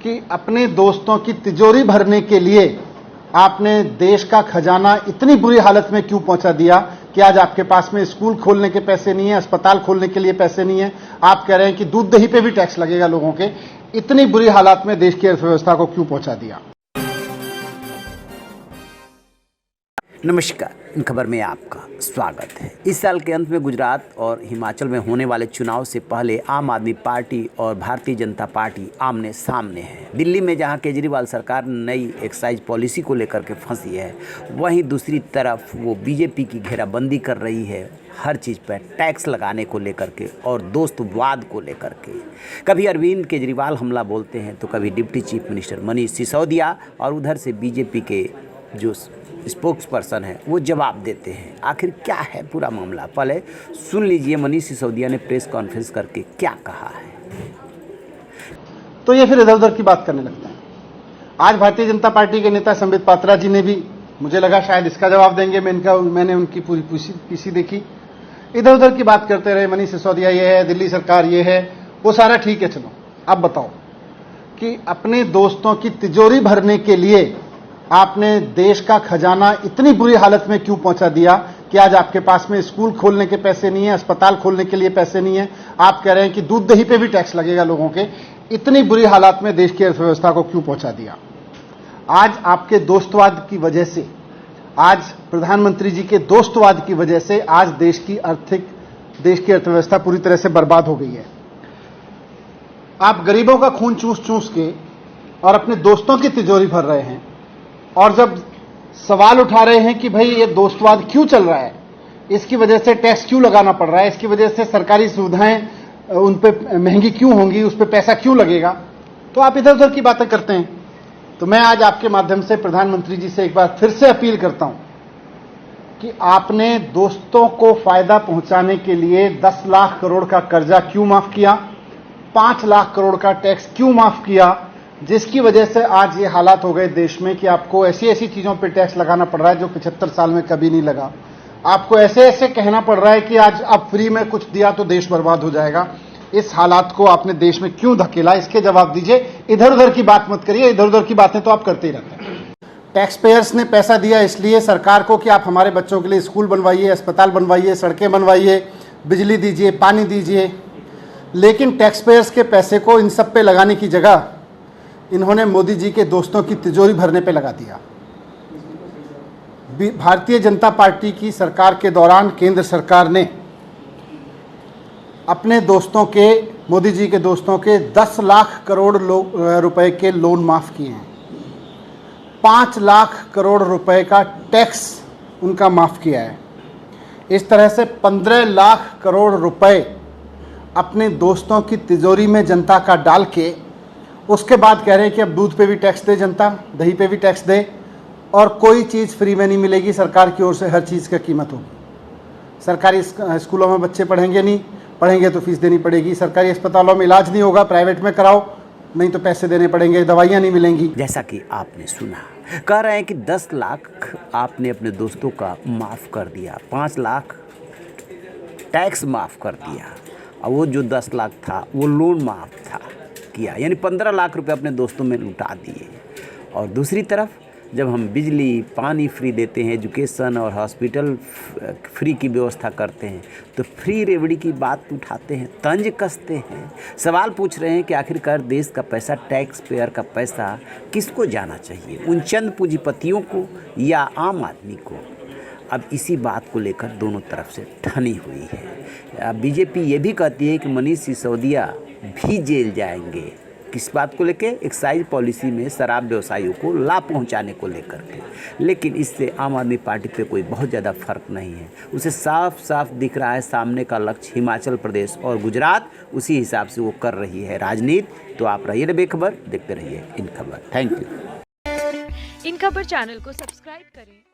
कि अपने दोस्तों की तिजोरी भरने के लिए आपने देश का खजाना इतनी बुरी हालत में क्यों पहुंचा दिया कि आज आपके पास में स्कूल खोलने के पैसे नहीं है, अस्पताल खोलने के लिए पैसे नहीं है। आप कह रहे हैं कि दूध दही पे भी टैक्स लगेगा लोगों के। इतनी बुरी हालात में देश की अर्थव्यवस्था को क्यों पहुंचा दिया। नमस्कार, इन खबर में आपका स्वागत है। इस साल के अंत में गुजरात और हिमाचल में होने वाले चुनाव से पहले आम आदमी पार्टी और भारतीय जनता पार्टी आमने सामने है। दिल्ली में जहां केजरीवाल सरकार नई एक्साइज पॉलिसी को लेकर के फंसी है, वहीं दूसरी तरफ वो बीजेपी की घेराबंदी कर रही है हर चीज़ पर टैक्स लगाने को लेकर के और दोस्तवाद को लेकर के। कभी अरविंद केजरीवाल हमला बोलते हैं तो कभी deputy chief minister Manish Sisodia और उधर से बीजेपी के जो स्पोक्स पर्सन है वो जवाब देते हैं। आखिर क्या है पूरा मामला, पहले सुन लीजिए मनीष सिसोदिया ने प्रेस कॉन्फ्रेंस करके क्या कहा है। तो ये फिर इधर उधर की बात करने लगता है। आज भारतीय जनता पार्टी के नेता संबित पात्रा जी ने भी, मुझे लगा शायद इसका जवाब देंगे, मैंने उनकी पूरी पीसी देखी, इधर उधर की बात करते रहे। मनीष सिसोदिया ये है, दिल्ली सरकार ये है, वो सारा ठीक है। चलो अब बताओ कि अपने दोस्तों की तिजोरी भरने के लिए आपने देश का खजाना इतनी बुरी हालत में क्यों पहुंचा दिया कि आज आपके पास में स्कूल खोलने के पैसे नहीं है, अस्पताल खोलने के लिए पैसे नहीं है। आप कह रहे हैं कि दूध दही पे भी टैक्स लगेगा लोगों के। इतनी बुरी हालात में देश की अर्थव्यवस्था को क्यों पहुंचा दिया। आज आपके दोस्तवाद की वजह से, आज प्रधानमंत्री जी के दोस्तवाद की वजह से आज देश की अर्थव्यवस्था पूरी तरह से बर्बाद हो गई है। आप गरीबों का खून चूस चूस के और अपने दोस्तों की तिजोरी भर रहे हैं, और जब सवाल उठा रहे हैं कि भाई ये दोस्तवाद क्यों चल रहा है, इसकी वजह से टैक्स क्यों लगाना पड़ रहा है, इसकी वजह से सरकारी सुविधाएं उन पे महंगी क्यों होंगी, उस पे पैसा क्यों लगेगा, तो आप इधर उधर की बातें करते हैं। तो मैं आज आपके माध्यम से प्रधानमंत्री जी से एक बार फिर से अपील करता हूं कि आपने दोस्तों को फायदा पहुंचाने के लिए 10 लाख करोड़ का कर्जा क्यों माफ किया, 5 लाख करोड़ का टैक्स क्यों माफ किया, जिसकी वजह से आज ये हालात हो गए देश में कि आपको ऐसी ऐसी चीजों पे टैक्स लगाना पड़ रहा है जो 75 साल में कभी नहीं लगा। आपको ऐसे ऐसे कहना पड़ रहा है कि आज अब फ्री में कुछ दिया तो देश बर्बाद हो जाएगा। इस हालात को आपने देश में क्यों धकेला, इसके जवाब दीजिए। इधर उधर की बात मत करिए, इधर उधर की बातें तो आप करते ही रहते हैं। टैक्स पेयर्स ने पैसा दिया इसलिए सरकार को कि आप हमारे बच्चों के लिए स्कूल बनवाइए, अस्पताल बनवाइए, सड़कें बनवाइए, बिजली दीजिए, पानी दीजिए। लेकिन टैक्स पेयर्स के पैसे को इन सब पे लगाने की जगह इन्होंने मोदी जी के दोस्तों की तिजोरी भरने पे लगा दिया। भारतीय जनता पार्टी की सरकार के दौरान केंद्र सरकार ने अपने दोस्तों के, मोदी जी के दोस्तों के 10 लाख करोड़ रुपए के लोन माफ किए हैं, 5 लाख करोड़ रुपए का टैक्स उनका माफ किया है। इस तरह से 15 लाख करोड़ रुपए अपने दोस्तों की तिजोरी में जनता का डाल के उसके बाद कह रहे हैं कि अब दूध पे भी टैक्स दे जनता, दही पे भी टैक्स दे, और कोई चीज़ फ्री में नहीं मिलेगी, सरकार की ओर से हर चीज़ की कीमत होगी। सरकारी स्कूलों में बच्चे पढ़ेंगे नहीं, पढ़ेंगे तो फीस देनी पड़ेगी। सरकारी अस्पतालों में इलाज नहीं होगा, प्राइवेट में कराओ, नहीं तो पैसे देने पड़ेंगे, दवाइयाँ नहीं मिलेंगी। जैसा कि आपने सुना, कह रहे हैं कि 10 लाख आपने अपने दोस्तों का माफ़ कर दिया, 5 लाख टैक्स माफ़ कर दिया, और वो जो 10 लाख था वो लोन माफ़ था किया, यानी 15 लाख रुपए अपने दोस्तों में लुटा दिए। और दूसरी तरफ जब हम बिजली पानी फ्री देते हैं, एजुकेशन और हॉस्पिटल फ्री की व्यवस्था करते हैं, तो फ्री रेवड़ी की बात उठाते हैं, तंज कसते हैं, सवाल पूछ रहे हैं कि आखिरकार देश का पैसा, टैक्स पेयर का पैसा किसको जाना चाहिए, उन चंद पूंजीपतियों को या आम आदमी को। अब इसी बात को लेकर दोनों तरफ से ठनी हुई है। बीजेपी ये भी कहती है कि मनीष सिसोदिया भी जेल जाएंगे। किस बात को लेके? एक्साइज पॉलिसी में शराब व्यवसायियों को लाभ पहुंचाने को लेकर के। लेकिन इससे आम आदमी पार्टी पे कोई बहुत ज़्यादा फर्क नहीं है। उसे साफ साफ दिख रहा है सामने का लक्ष्य हिमाचल प्रदेश और गुजरात, उसी हिसाब से वो कर रही है राजनीति। तो आप रहिए बेखबर, देखते रहिए इन खबर। Thank you. इन खबर चैनल को सब्सक्राइब करें।